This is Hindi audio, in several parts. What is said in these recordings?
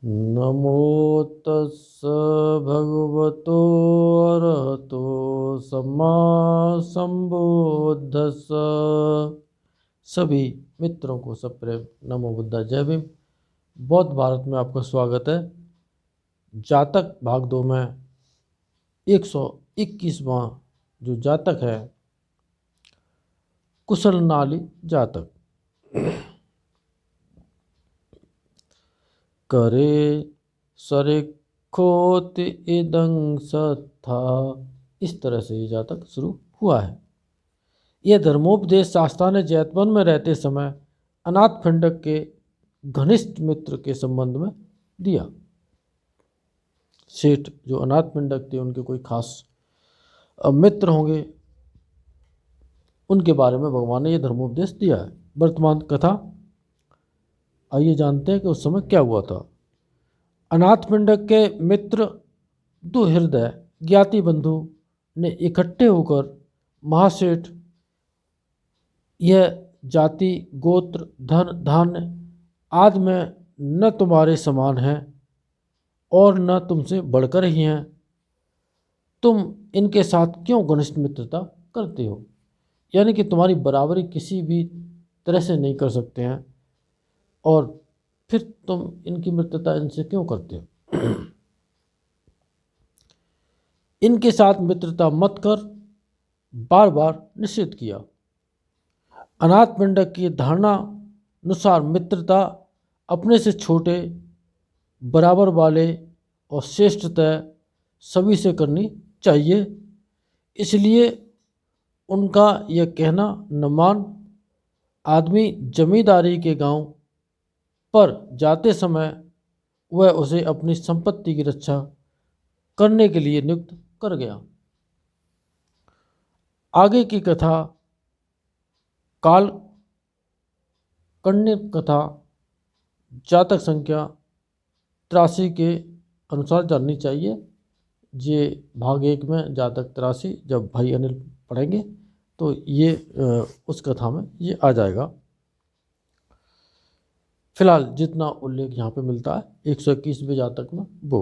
नमो तस्स भगवतो अरहतो सम्मा संबुद्धस्स। सभी मित्रों को सप्रेम नमो बुद्धा जय भीम। बौद्ध भारत में आपका स्वागत है। जातक भाग 2 में 121वां जो जातक है कुशल नाली जातक। करे सरे खोत इदं सत्था। इस तरह से ये जातक शुरू हुआ है। यह धर्मोपदेश शास्ता ने जैतवन में रहते समय अनाथ फिंडक के घनिष्ठ मित्र के संबंध में दिया। सेठ जो अनाथ पिंडक थे उनके कोई खास मित्र होंगे, उनके बारे में भगवान ने यह धर्मोपदेश दिया है। वर्तमान कथा आइए जानते हैं कि उस समय क्या हुआ था। अनाथ पिंडक के मित्र दो हृदय ज्ञाति बंधु ने इकट्ठे होकर महासेठ यह जाति गोत्र धन धान्य आदि में न तुम्हारे समान है और न तुमसे बढ़कर ही हैं, तुम इनके साथ क्यों घनिष्ठ मित्रता करते हो। यानी कि तुम्हारी बराबरी किसी भी तरह से नहीं कर सकते हैं और फिर तुम इनकी मित्रता इनसे क्यों करते हो। इनके साथ मित्रता मत कर बार बार निषेध किया। अनाथ पिंडक की धारणा अनुसार मित्रता अपने से छोटे बराबर वाले और श्रेष्ठतः सभी से करनी चाहिए। इसलिए उनका यह कहना न मान आदमी जमींदारी के गांव पर जाते समय वह उसे अपनी संपत्ति की रक्षा करने के लिए नियुक्त कर गया। आगे की कथा काल कण्य कथा जातक संख्या 83 के अनुसार जाननी चाहिए। ये भाग 1 में जातक 83 जब भाई अनिल पढ़ेंगे तो ये उस कथा में ये आ जाएगा। फिलहाल जितना उल्लेख यहाँ पे मिलता है 121वें जातक में वो।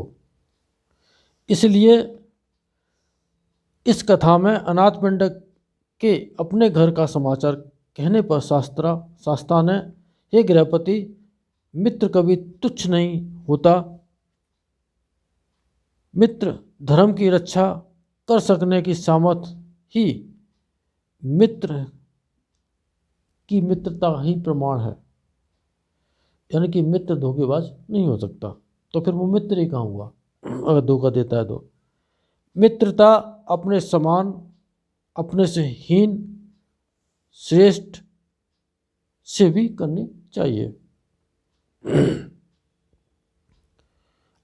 इसलिए इस कथा में अनाथ पिंडक के अपने घर का समाचार कहने पर शास्ता ने, हे गृहपति, मित्र कभी तुच्छ नहीं होता। मित्र धर्म की रक्षा कर सकने की सामर्थ्य ही मित्र की मित्रता ही प्रमाण है। यानी कि मित्र धोखेबाज नहीं हो सकता, तो फिर वो मित्र ही कहाँ हुआ अगर धोखा देता है तो। मित्रता अपने समान, अपने से हीन, श्रेष्ठ से भी करनी चाहिए।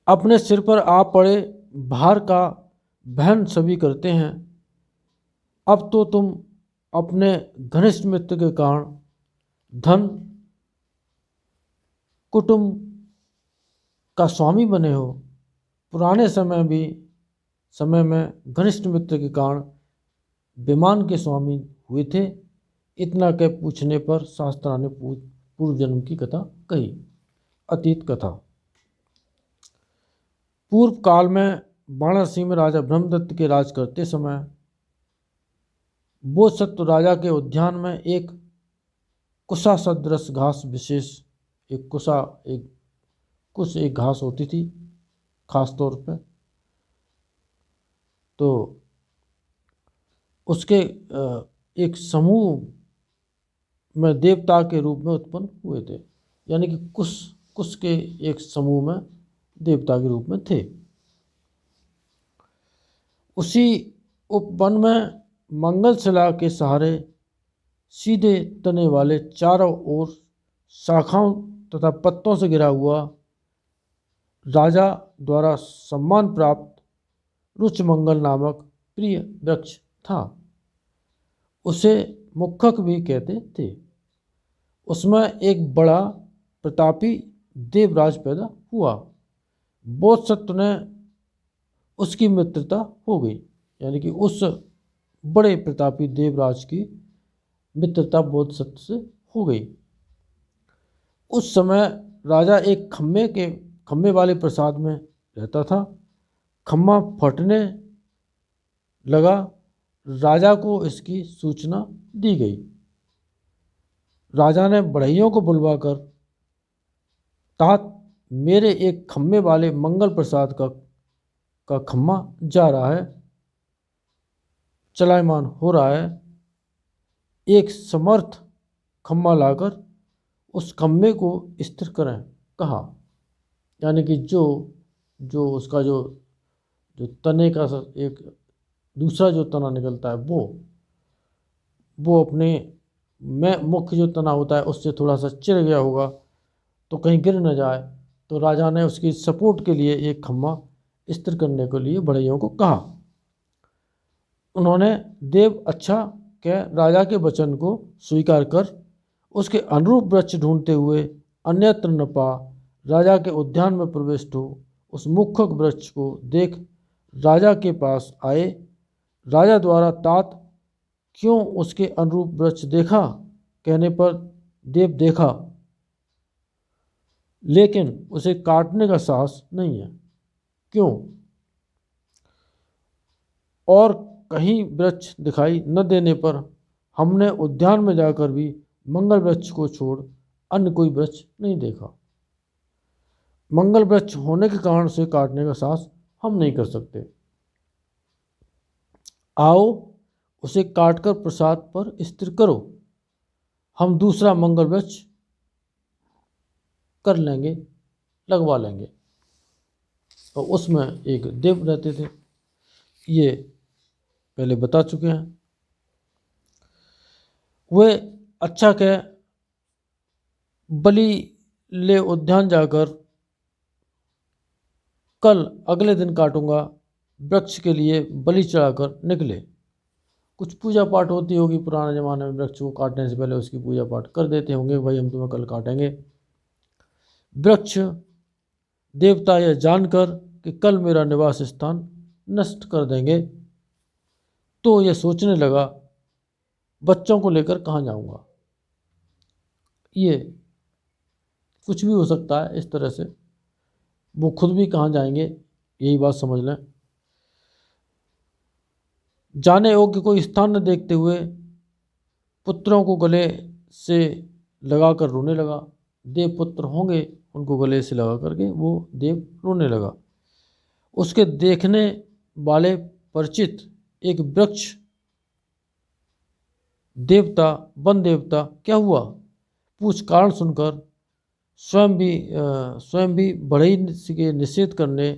अपने सिर पर आ पड़े भार का वहन सभी करते हैं। अब तो तुम अपने घनिष्ठ मित्र के कारण धन कुटुंब का स्वामी बने हो। पुराने समय में घनिष्ठ मित्र के कारण विमान के स्वामी हुए थे। इतना कह पूछने पर शास्त्रा ने पूर्व जन्म की कथा कही। अतीत कथा। पूर्व काल में वाराणसी में राजा ब्रह्मदत्त के राज करते समय बोधसत्व राजा के उद्यान में एक कुशा सदृश घास विशेष एक घास होती थी खास तौर पे। तो उसके एक समूह में देवता के रूप में उत्पन्न हुए थे। यानी कि कुश के एक समूह में देवता के रूप में थे। उसी उपवन में मंगलशिला के सहारे सीधे तने वाले चारों ओर शाखाओं तथा पत्तों से घिरा हुआ राजा द्वारा सम्मान प्राप्त रुचमंगल नामक प्रिय वृक्ष था। उसे मुक्खक भी कहते थे। उसमें एक बड़ा प्रतापी देवराज पैदा हुआ। बोधसत्व ने उसकी मित्रता हो गई। यानी कि उस बड़े प्रतापी देवराज की मित्रता बोधसत्व से हो गई। उस समय राजा एक खम्भे के खम्भे वाले प्रसाद में रहता था। खम्भा फटने लगा। राजा को इसकी सूचना दी गई। राजा ने बढ़इयों को बुलवाकर, तात, मेरे एक खम्भे वाले मंगल प्रसाद का खम्भा जा रहा है, चलायमान हो रहा है, एक समर्थ खम्भा लाकर उस खम्भे को स्थिर करें, कहा। यानी कि जो उसका जो तने का एक दूसरा जो तना निकलता है वो अपने में मुख्य जो तना होता है उससे थोड़ा सा चिर गया होगा तो कहीं गिर न जाए। तो राजा ने उसकी सपोर्ट के लिए एक खम्भा स्थिर करने के लिए बढ़इयों को कहा। उन्होंने देव अच्छा कह राजा के वचन को स्वीकार कर उसके अनुरूप वृक्ष ढूंढते हुए अन्यत्र न पा राजा के उद्यान में प्रविष्ट हो उस मुख्य वृक्ष को देख राजा के पास आए। राजा द्वारा, तात, क्यों उसके अनुरूप वृक्ष देखा कहने पर देव देखा, लेकिन उसे काटने का साहस नहीं है। क्यों? और कहीं वृक्ष दिखाई न देने पर हमने उद्यान में जाकर भी मंगल वृक्ष को छोड़ अन्य कोई वृक्ष नहीं देखा। मंगल वृक्ष होने के कारण से काटने का साहस हम नहीं कर सकते। आओ उसे काटकर प्रसाद पर स्थिर करो, हम दूसरा मंगल वृक्ष कर लेंगे, लगवा लेंगे। और उसमें एक देव रहते थे, ये पहले बता चुके हैं। वे अच्छा कह बलि ले उद्यान जाकर कल अगले दिन काटूंगा वृक्ष के लिए बलि चढ़ाकर निकले। कुछ पूजा पाठ होती होगी पुराने ज़माने में, वृक्ष को काटने से पहले उसकी पूजा पाठ कर देते होंगे, भाई हम तुम्हें कल काटेंगे। वृक्ष देवता यह जानकर कि कल मेरा निवास स्थान नष्ट कर देंगे तो यह सोचने लगा, बच्चों को लेकर कहाँ जाऊंगा। ये कुछ भी हो सकता है इस तरह से, वो खुद भी कहाँ जाएंगे, यही बात समझ लें। जाने योग्य कोई स्थान न देखते हुए पुत्रों को गले से लगाकर रोने लगा। देव पुत्र होंगे, उनको गले से लगा करके वो देव रोने लगा। उसके देखने वाले परिचित एक वृक्ष देवता, वन देवता, क्या हुआ पूछ कारण सुनकर स्वयं भी बढ़ई के निषेध करने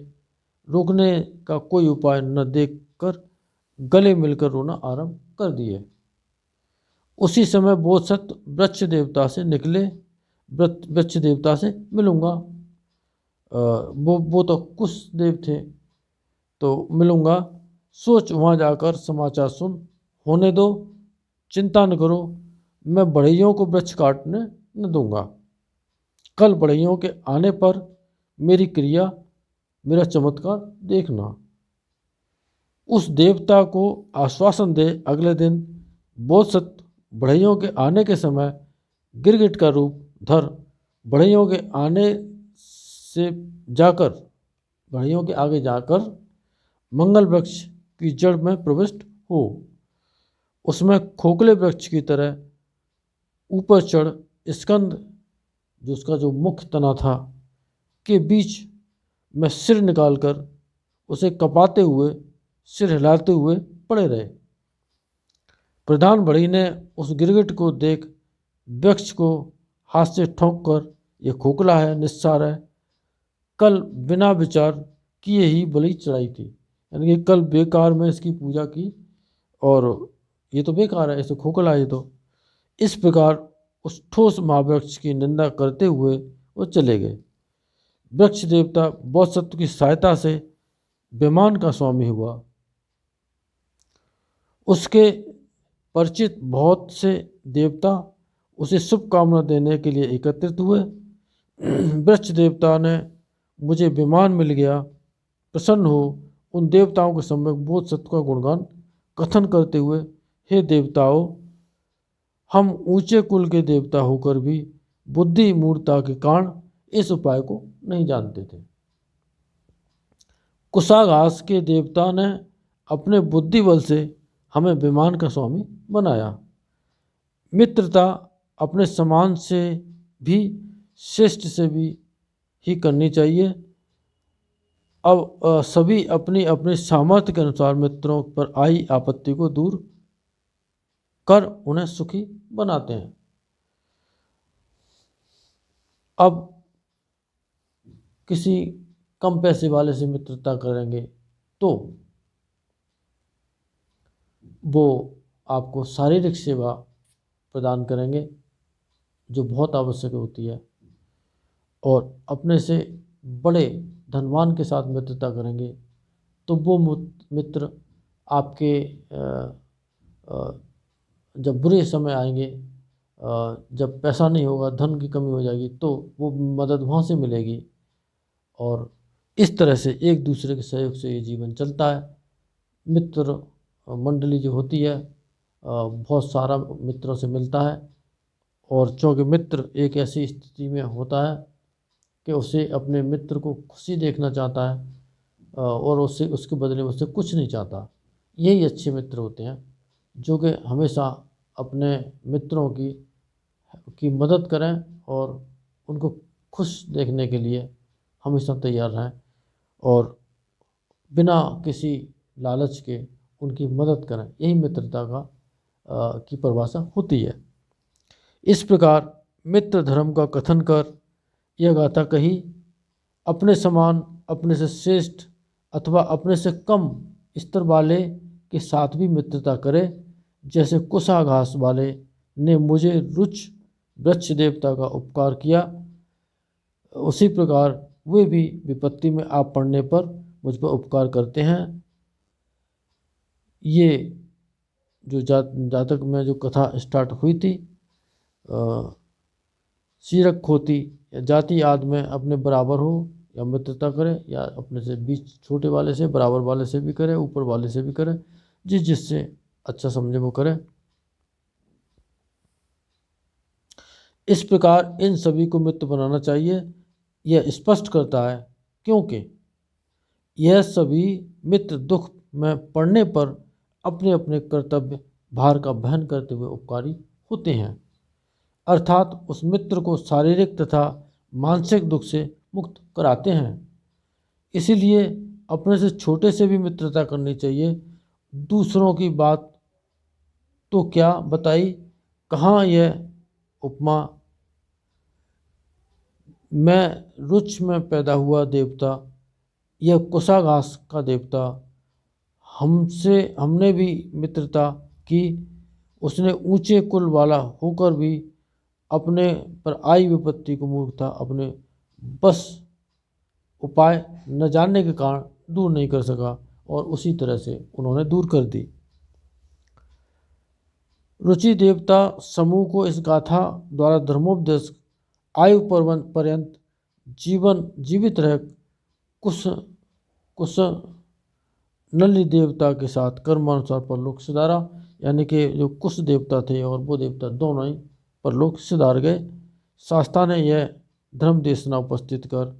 रोकने का कोई उपाय न देखकर गले मिलकर रोना आरंभ कर दिए। उसी समय बोधसत्व वृक्ष देवता से निकले, वृक्ष देवता से मिलूंगा। वो तो कुछ देव थे, तो मिलूंगा, सोच वहाँ जाकर समाचार सुन, होने दो, चिंता न करो, मैं बढ़इयों को वृक्ष काटने न दूंगा। कल बढ़इयों के आने पर मेरी क्रिया, मेरा चमत्कार देखना। उस देवता को आश्वासन दे अगले दिन बोधसत्व बढ़इयों के आने के समय गिरगिट का रूप धर बढ़इयों के आगे जाकर मंगल वृक्ष की जड़ में प्रविष्ट हो। उसमें खोखले वृक्ष की तरह ऊपर चढ़ स्कंद, जो उसका जो मुख्य तना था, के बीच में सिर निकालकर उसे कपाते हुए, सिर हिलाते हुए पड़े रहे। प्रधान बढ़ई ने उस गिरगिट को देख वृक्ष को हाथ से ठोंक कर, यह खोखला है, निस्सार है, कल बिना विचार किए ही बलि चढ़ाई थी। यानी कि कल बेकार में इसकी पूजा की और ये तो बेकार है, ऐसे खोखला है ये तो। इस प्रकार उस ठोस महावृक्ष की निंदा करते हुए वो चले गए। वृक्ष देवता बोधसत्व की सहायता से विमान का स्वामी हुआ। उसके परिचित बहुत से देवता उसे शुभकामना देने के लिए एकत्रित हुए। वृक्ष देवता ने, मुझे विमान मिल गया, प्रसन्न हो उन देवताओं के सम्मुख बोधसत्व का गुणगान कथन करते हुए, हे देवताओं, हम ऊंचे कुल के देवता होकर भी बुद्धि मूर्ता के कारण इस उपाय को नहीं जानते थे। कुशाघास के देवता ने अपने बुद्धि बल से हमें विमान का स्वामी बनाया। मित्रता अपने समान से भी श्रेष्ठ से भी ही करनी चाहिए। अब सभी अपनी अपनी सामर्थ्य के अनुसार मित्रों पर आई आपत्ति को दूर कर उन्हें सुखी बनाते हैं। अब किसी कम पैसे वाले से मित्रता करेंगे तो वो आपको शारीरिक सेवा प्रदान करेंगे जो बहुत आवश्यक होती है, और अपने से बड़े धनवान के साथ मित्रता करेंगे तो वो मित्र आपके जब बुरे समय आएंगे, जब पैसा नहीं होगा, धन की कमी हो जाएगी, तो वो मदद वहाँ से मिलेगी। और इस तरह से एक दूसरे के सहयोग से ये जीवन चलता है। मित्र मंडली जो होती है बहुत सारा मित्रों से मिलता है, और चूँकि मित्र एक ऐसी स्थिति में होता है कि उसे अपने मित्र को खुशी देखना चाहता है और उससे उसके बदले में उससे कुछ नहीं चाहता। यही अच्छे मित्र होते हैं जो कि हमेशा अपने मित्रों की मदद करें और उनको खुश देखने के लिए हमेशा तैयार रहें, और बिना किसी लालच के उनकी मदद करें। यही मित्रता की परिभाषा होती है। इस प्रकार मित्र धर्म का कथन कर यह गाथा कही, अपने समान, अपने से श्रेष्ठ अथवा अपने से कम स्तर वाले के साथ भी मित्रता करे। जैसे कुशाघास वाले ने मुझे रुच वृक्ष देवता का उपकार किया, उसी प्रकार वे भी विपत्ति में आप पड़ने पर मुझ पर उपकार करते हैं। ये जो जातक में जो कथा स्टार्ट हुई थी, शीरक खोती या जाति आदि में अपने बराबर हो या मित्रता करे, या अपने से बीच छोटे वाले से, बराबर वाले से भी करे, ऊपर वाले से भी करे, जिससे अच्छा समझे वो करे। इस प्रकार इन सभी को मित्र बनाना चाहिए, यह स्पष्ट करता है, क्योंकि यह सभी मित्र दुख में पड़ने पर अपने अपने कर्तव्य भार का वहन करते हुए उपकारी होते हैं, अर्थात उस मित्र को शारीरिक तथा मानसिक दुख से मुक्त कराते हैं। इसीलिए अपने से छोटे से भी मित्रता करनी चाहिए। दूसरों की बात तो क्या बताई, कहाँ यह उपमा, मैं रुच में पैदा हुआ देवता, यह कुशाघास का देवता, हमने भी मित्रता की। उसने ऊंचे कुल वाला होकर भी अपने पर आई विपत्ति को मूर्खता अपने बस उपाय न जानने के कारण दूर नहीं कर सका, और उसी तरह से उन्होंने दूर कर दी। रुचि देवता समूह को इस गाथा द्वारा धर्मोपदेश आयु पर्यंत जीवित रह कुश नली देवता के साथ कर्मानुसार परलोक सिधारा, यानी कि जो कुश देवता थे और वो देवता दोनों ही परलोक सिधार गए। शास्त्रा ने यह धर्म देशना उपस्थित कर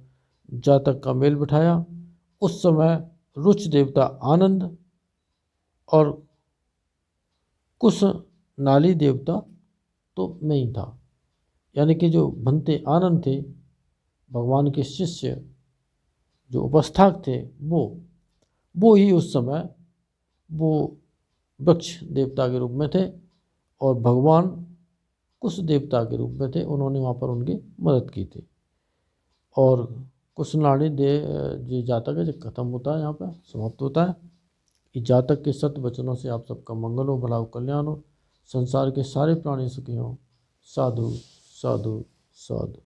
जातक का मेल बिठाया। उस समय रुच देवता आनंद और कुश नाली देवता तो नहीं था, यानी कि जो भंते आनंद थे, भगवान के शिष्य जो उपस्थाक थे, वो ही उस समय वो वृक्ष देवता के रूप में थे, और भगवान कुश देवता के रूप में थे। उन्होंने वहाँ पर उनकी मदद की थी। और कुशनाड़ी जो जातक है जो खत्म होता है, यहाँ पर समाप्त होता है। इस जातक के सत्य वचनों से आप सबका मंगल हो, भला हो, कल्याण हो, संसार के सारे प्राणी सुखी हों। साधु साधु साधु।